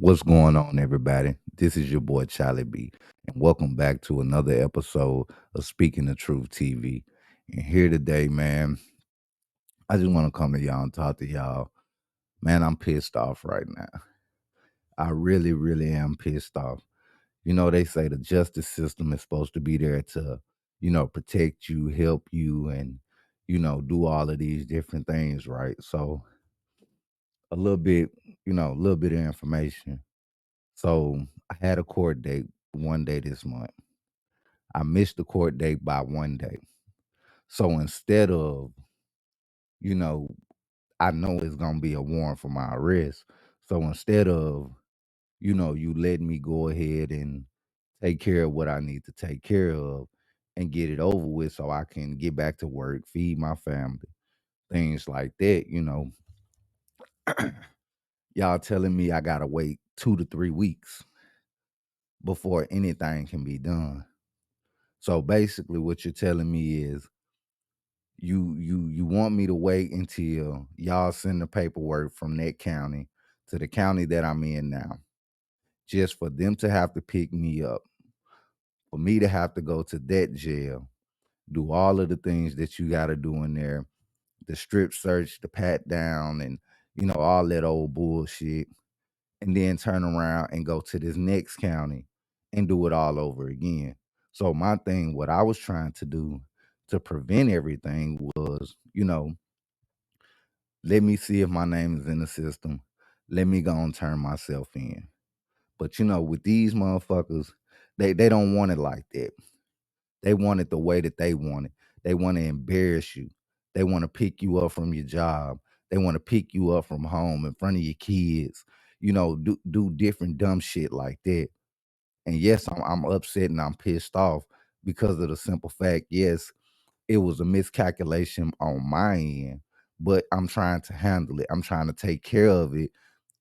What's going on, everybody? This is your boy Charlie B, and welcome back to another episode of Speaking the Truth TV. And here today, man, I just want to come to y'all and talk to y'all. Man, I'm pissed off right now. I really, really am pissed off. You know, they say the justice system is supposed to be there to, protect you, help you, and, do all of these different things, right? So, a little bit, a little bit of information. So I had a court date one day this month. I missed the court date by one day. So instead of, you know, I know it's gonna be a warrant for my arrest. So instead of, you letting me go ahead and take care of what I need to take care of and get it over with so I can get back to work, feed my family, things like that, y'all telling me I gotta wait 2 to 3 weeks before anything can be done. So basically what you're telling me is you want me to wait until y'all send the paperwork from that county to the county that I'm in now, just for them to have to pick me up, for me to have to go to that jail, do all of the things that you got to do in there, the strip search, the pat down, and all that old bullshit, and then turn around and go to this next county and do it all over again. So my thing, what I was trying to do to prevent everything was, let me see if my name is in the system. Let me go and turn myself in. But with these motherfuckers, they don't want it like that. They want it the way that they want it. They want to embarrass you. They want to pick you up from your job. They want to pick you up from home in front of your kids. Do different dumb shit like that. And yes, I'm upset and I'm pissed off because of the simple fact, yes, it was a miscalculation on my end, but I'm trying to handle it. I'm trying to take care of it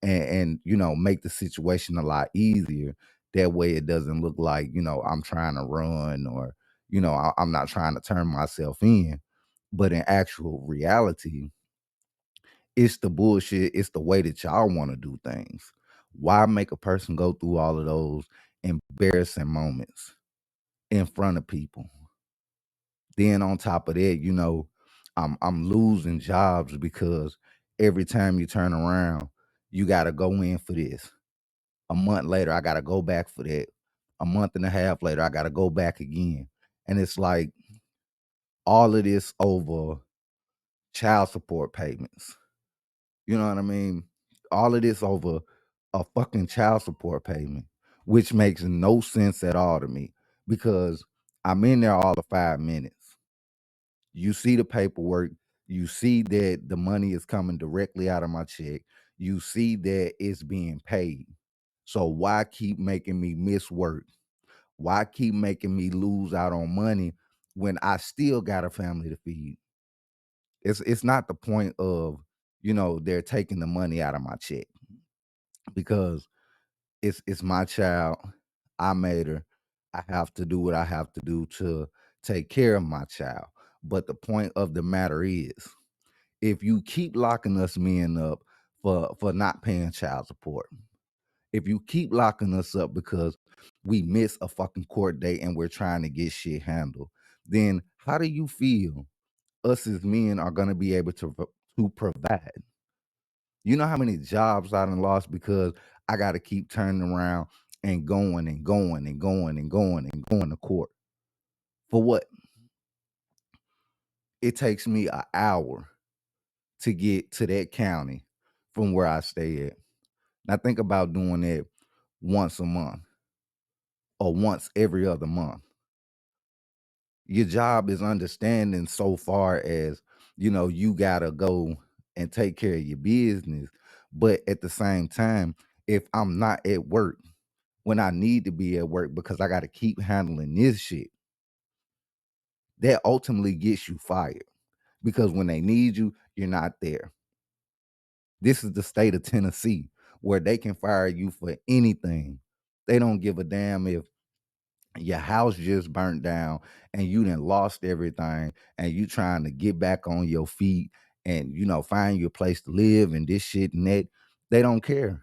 and make the situation a lot easier. That way it doesn't look like, I'm trying to run or, I'm not trying to turn myself in. But in actual reality, it's the bullshit. It's the way that y'all want to do things. Why make a person go through all of those embarrassing moments in front of people? Then on top of that, I'm losing jobs because every time you turn around, you gotta go in for this. A month later, I gotta go back for that. A month and a half later, I gotta go back again. And it's like all of this over child support payments. You know what I mean? All of this over a fucking child support payment, which makes no sense at all to me because I'm in there all the 5 minutes. You see the paperwork, you see that the money is coming directly out of my check, you see that it's being paid. So why keep making me miss work? Why keep making me lose out on money when I still got a family to feed? It's not the point of, they're taking the money out of my check because it's my child. I made her. I have to do what I have to do to take care of my child. But the point of the matter is, if you keep locking us men up for not paying child support, if you keep locking us up because we miss a fucking court date and we're trying to get shit handled, then how do you feel us as men are gonna be able to provide? You know how many jobs I done lost because I got to keep turning around and going and going and going and going and going to court for what? It takes me an hour to get to that county from where I stay at. Now think about doing that once a month or once every other month. Your job is understanding so far as, you gotta go and take care of your business. But at the same time, if I'm not at work when I need to be at work because I gotta keep handling this shit, that ultimately gets you fired. Because when they need you, you're not there. This is the state of Tennessee where they can fire you for anything. They don't give a damn if your house just burnt down and you done lost everything and you trying to get back on your feet and find your place to live and this shit and that. They don't care.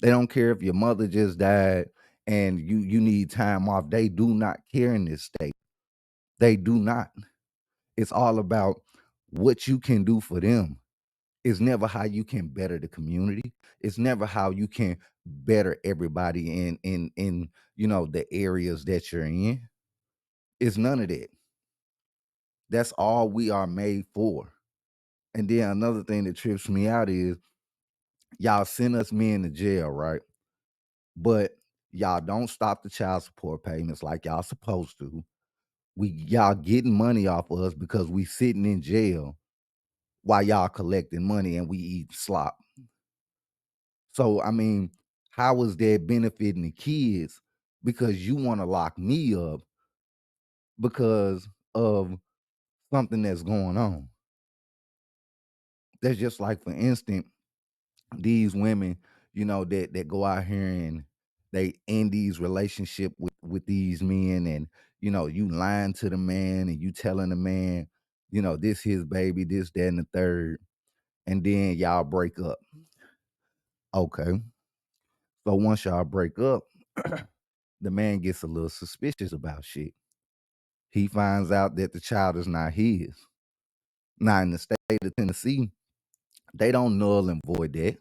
They don't care if your mother just died and you need time off. They do not care in this state. They do not. It's all about what you can do for them. It's never how you can better the community. It's never how you can better everybody in the areas that you're in. It's none of that. That's all we are made for. And then another thing that trips me out is y'all send us men to jail, right? But y'all don't stop the child support payments like y'all supposed to. Y'all getting money off of us because we sitting in jail while y'all collecting money and we eat slop. So I mean, how is that benefiting the kids? Because you want to lock me up because of something that's going on. That's just like, for instance, these women, that go out here and they end these relationship with these men, and you lying to the man and you telling the man, this his baby, this, that, and the third, and then y'all break up. Okay. So once y'all break up, the man gets a little suspicious about shit. He finds out that the child is not his. Now in the state of Tennessee, they don't null and void that.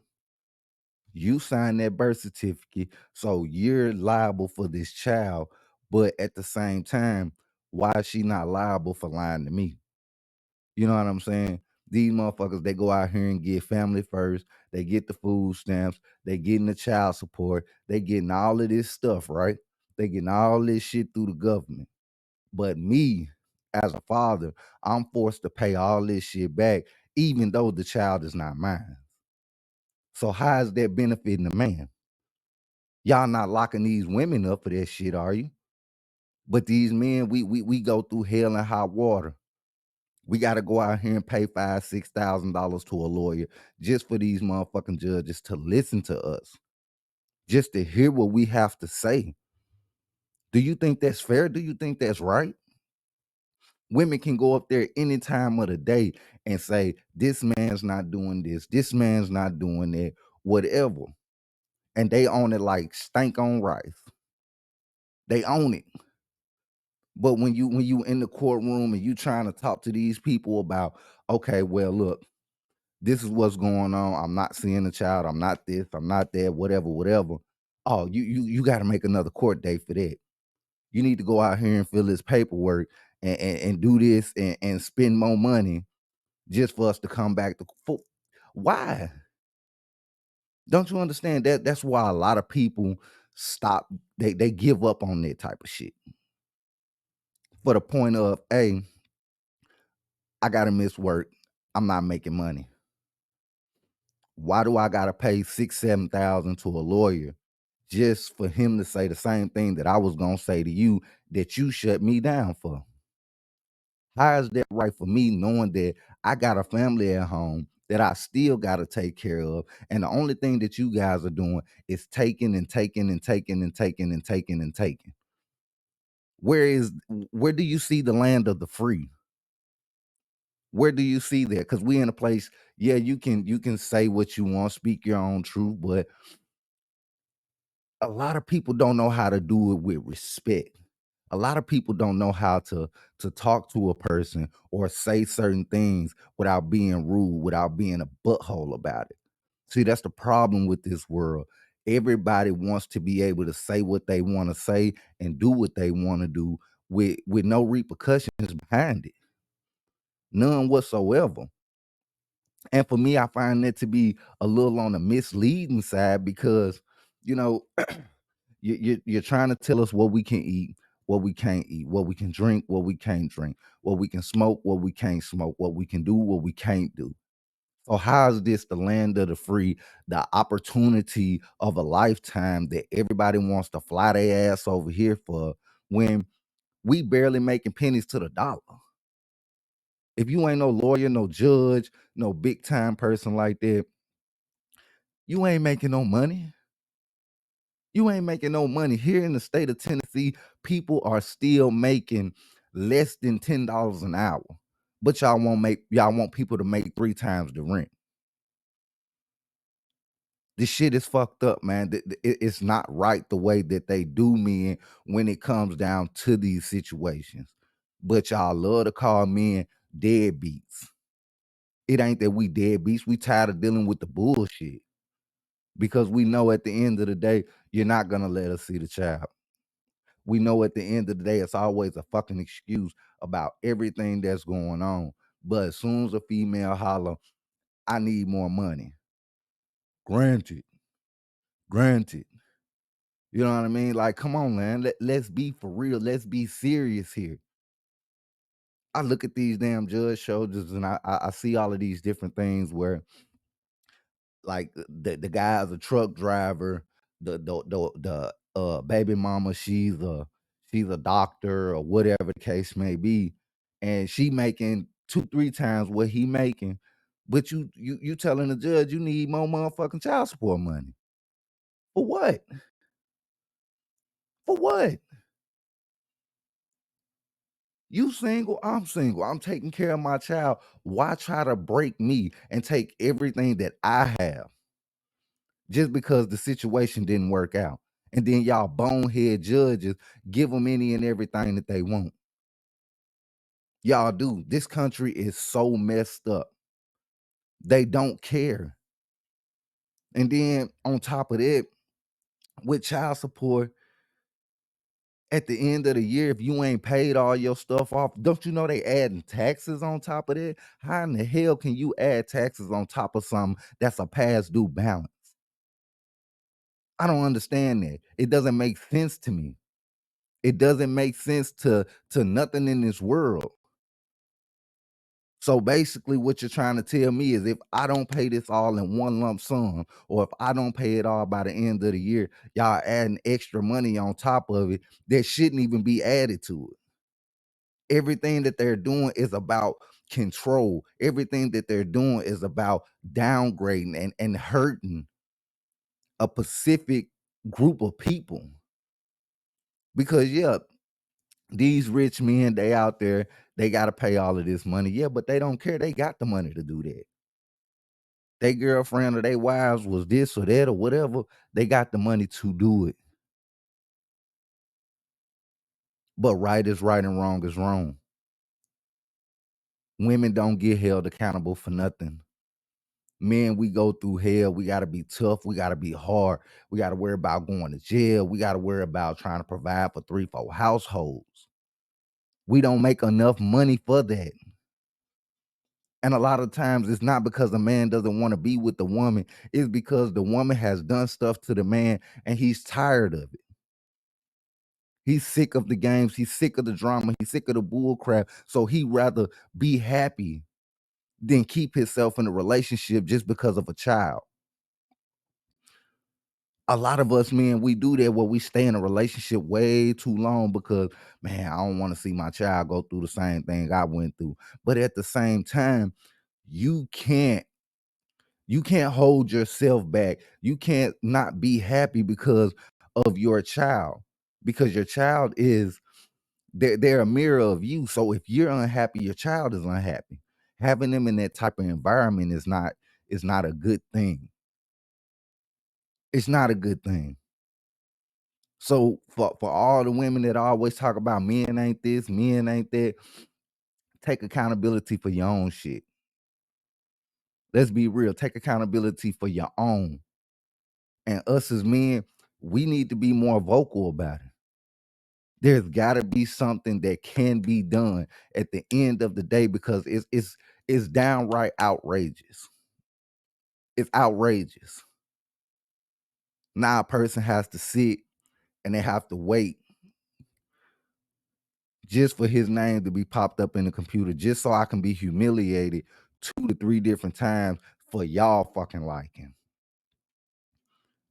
You sign that birth certificate, so you're liable for this child. But at the same time, why is she not liable for lying to me? You know what I'm saying? These motherfuckers, they go out here and get family first. They get the food stamps. They getting the child support. They getting all of this stuff, right? They getting all this shit through the government. But me, as a father, I'm forced to pay all this shit back, even though the child is not mine. So how is that benefiting the man? Y'all not locking these women up for that shit, are you? But these men, we go through hell and hot water. We got to go out here and pay $5,000-$6,000 to a lawyer just for these motherfucking judges to listen to us, just to hear what we have to say. Do you think that's fair? Do you think that's right? Women can go up there any time of the day and say, this man's not doing this man's not doing that, whatever. And they own it like stank on rice. They own it. But when you in the courtroom and you trying to talk to these people about, okay, well, look, this is what's going on. I'm not seeing the child. I'm not this. I'm not that. Whatever. Oh, you got to make another court date for that. You need to go out here and fill this paperwork and do this and spend more money just for us to come back to. Why? Don't you understand that? That's why a lot of people stop. They give up on that type of shit for the point of, hey, I gotta miss work. I'm not making money. Why do I gotta pay 6,000-7,000 to a lawyer just for him to say the same thing that I was gonna say to you that you shut me down for? How is that right for me, knowing that I got a family at home that I still gotta take care of, and the only thing that you guys are doing is taking and taking and taking and taking and taking and taking? Where do you see the land of the free? Where do you see that? Because we in a place, yeah, you can say what you want, speak your own truth, but a lot of people don't know how to do it with respect. A lot of people don't know how to talk to a person or say certain things without being rude, without being a butthole about it. See, that's the problem with this world. Everybody wants to be able to say what they want to say and do what they want to do with no repercussions behind it. None whatsoever. And for me, I find that to be a little on the misleading side because, you know, you're trying to tell us what we can eat, what we can't eat, what we can drink, what we can't drink, what we can smoke, what we can't smoke, what we can do, what we can't do. So how is this the land of the free, the opportunity of a lifetime that everybody wants to fly their ass over here for when we barely making pennies to the dollar? If you ain't no lawyer, no judge, no big time person like that, you ain't making no money. You ain't making no money. Here in the state of Tennessee, people are still making less than $10 an hour. But y'all want people to make 3 times the rent. This shit is fucked up, man. It's not right the way that they do men when it comes down to these situations. But y'all love to call men deadbeats. It ain't that we deadbeats. We tired of dealing with the bullshit because we know at the end of the day, you're not gonna let us see the child. We know at the end of the day, it's always a fucking excuse about everything that's going on. But as soon as a female holler, I need more money. Granted. Granted. You know what I mean? Like, come on, man. Let's be for real. Let's be serious here. I look at these damn judge shows and I see all of these different things where like the guy's a truck driver, the baby mama, she's a doctor or whatever the case may be, and she making 2-3 times what he making, but you telling the judge you need more motherfucking child support money. For what? For what? You single, I'm single. I'm taking care of my child. Why try to break me and take everything that I have just because the situation didn't work out? And then y'all bonehead judges give them any and everything that they want. Y'all do. This country is so messed up. They don't care. And then on top of that, with child support, at the end of the year, if you ain't paid all your stuff off, don't you know they adding taxes on top of that? How in the hell can you add taxes on top of something that's a past due balance? I don't understand that. It doesn't make sense to me. It doesn't make sense to nothing in this world. So basically, what you're trying to tell me is if I don't pay this all in one lump sum, or if I don't pay it all by the end of the year, y'all adding extra money on top of it that shouldn't even be added to it. Everything that they're doing is about control. Everything that they're doing is about downgrading and hurting a specific group of people. Because yeah, these rich men, they out there, they got to pay all of this money. Yeah, but they don't care. They got the money to do that. Their girlfriend or their wives was this or that or whatever. They got the money to do it. But right is right and wrong is wrong. Women don't get held accountable for nothing. Men, we go through hell. We got to be tough. We got to be hard. We got to worry about going to jail. We got to worry about trying to provide for 3-4 households. We don't make enough money for that. And a lot of times it's not because the man doesn't want to be with the woman. It's because the woman has done stuff to the man and he's tired of it. He's sick of the games. He's sick of the drama. He's sick of the bull crap. So he rather be happy than keep himself in a relationship just because of a child. A lot of us men, we do that where we stay in a relationship way too long because, man, I don't want to see my child go through the same thing I went through. But at the same time, you can't hold yourself back. You can't not be happy because of your child, because your child is they're a mirror of you. So if you're unhappy, your child is unhappy. Having them in that type of environment is not a good thing. It's not a good thing. So for all the women that always talk about men ain't this, men ain't that, take accountability for your own shit. Let's be real. Take accountability for your own. And us as men, we need to be more vocal about it. There's got to be something that can be done at the end of the day because it's downright outrageous. It's outrageous. Now a person has to sit and they have to wait just for his name to be popped up in the computer, just so I can be humiliated 2 to 3 different times for y'all fucking liking.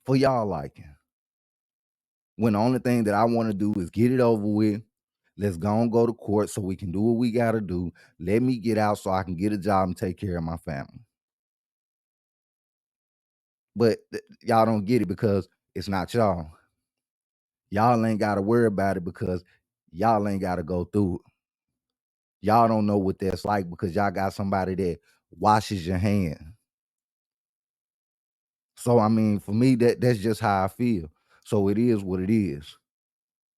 For y'all liking. When the only thing that I want to do is get it over with. Let's go and go to court so we can do what we got to do. Let me get out so I can get a job and take care of my family. But y'all don't get it because it's not y'all. Y'all ain't got to worry about it because y'all ain't got to go through it. Y'all don't know what that's like because y'all got somebody that washes your hands. So I mean, for me, that's just how I feel. So it is what it is.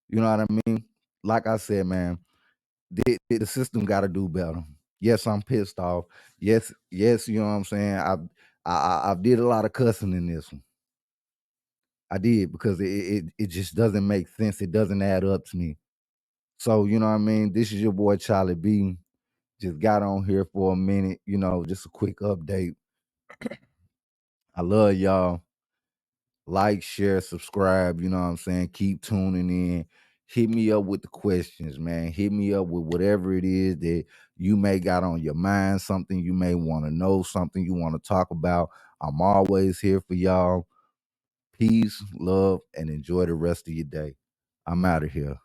You know what I mean? Like I said, man, the system got to do better. Yes, I'm pissed off. Yes, you know what I'm saying. I did a lot of cussing in this one. I did because it just doesn't make sense. It doesn't add up to me. So you know what I mean. This is your boy Charlie B. Just got on here for a minute. You know, just a quick update. I love y'all. Like, share, subscribe. You know what I'm saying. Keep tuning in. Hit me up with the questions, man. Hit me up with whatever it is that you may got on your mind, something you may want to know, something you want to talk about. I'm always here for y'all. Peace, love, and enjoy the rest of your day. I'm out of here.